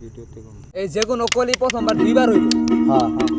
ভিডিওতে কম এই যে কোনো কলি প্রথমবার দুইবার হইব। হ্যাঁ হ্যাঁ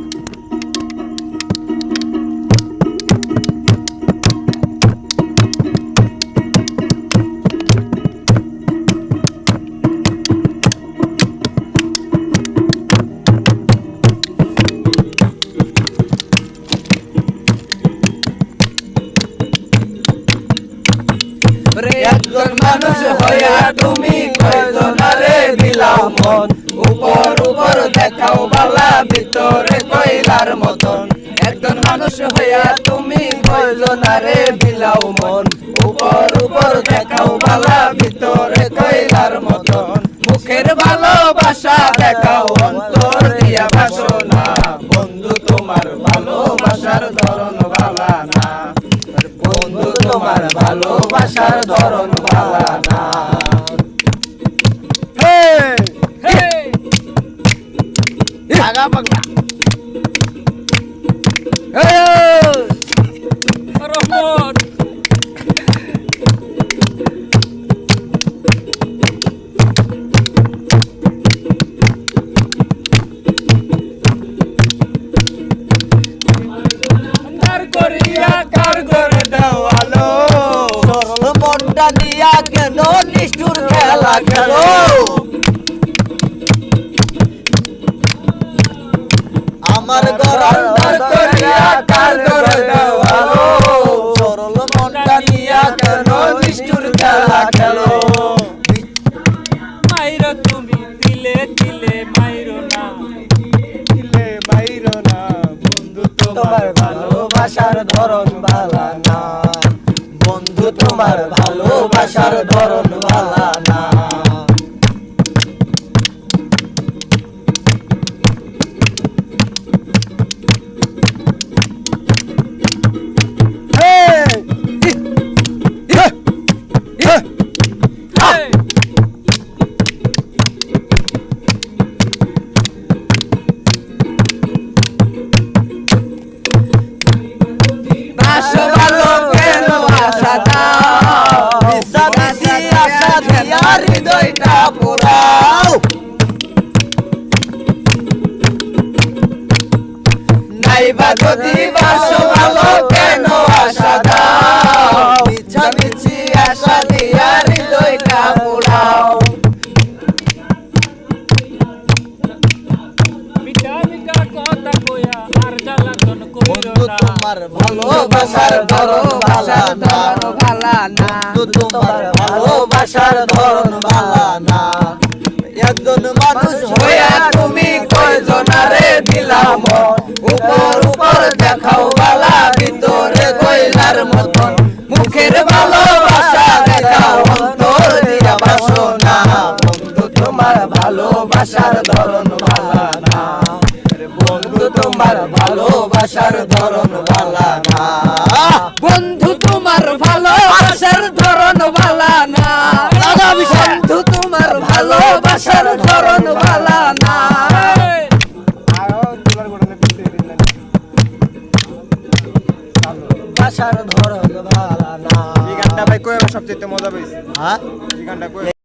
একজন মানুষ হইয়া তুমি কয়জনারে দিলাও মন উপর উপর দেখাও বালা ভিতরে কইলার মতন একজন মানুষ হইয়া তুমি কয়জনারে দিলাও মন উপর উপর দেখাও বালা ভিতরে কইলার মতন মুখের ভালোবাসা দেখাও অন্তর দিয়া বাসনা বন্ধু তোমার ভালোবাসার ধরন ভালা না বন্ধু তোমার ভালোবাসার ধরন ভালা না আগা পাগলা রহমত দিয়া কেন নিষ্ঠুর খেলা খেলো আমার গরার করিয়া কার করে দেওয়ালো সরল মনটা দিয়া কেন নিষ্ঠুর খেলা খেলো মাইরো তুমি দিলে দিলে মাইরো না বন্ধু তোমার ভালোবাসার ধরন ভালা না বন্ধু তোমার ভালোবাসার ধরন ভালা না হৃদয়টা পোড়াও নাইবা যদি বাসো ভালো কেন আশা দাও মিছা মিছি আশা দিয়া হৃদয়টা পোড়াও মিঠা মিঠা কথা কইয়া আর জ্বালাতন কইরো বন্ধু না তোমার ভালোবাসার ধরন ভালা না বন্ধু তোমার ভালোবাসার ধরন ভালা না একজন মানুষ হইয়া তুমি কয়জনারে দিলাম উপর উপর দেখাও বালা ভিতরে কইলার মতন মুখের ভালোবাসা দেখাও অন্তর দিয়া বাসনা বন্ধু তোমার ভালোবাসার ধরন ভালা না বন্ধু তোমার ভালোবাসার ধরন ভালা না বন্ধু তোমার ভালোবাসার ধরন ভালা না বন্ধু তোমার ভালোবাসার ধরন ভালা না বাসার ধরন ভালা না এই গানটা ভাই কই সবচেয়ে মজা পাইছি হ্যাঁ এই গানটা কই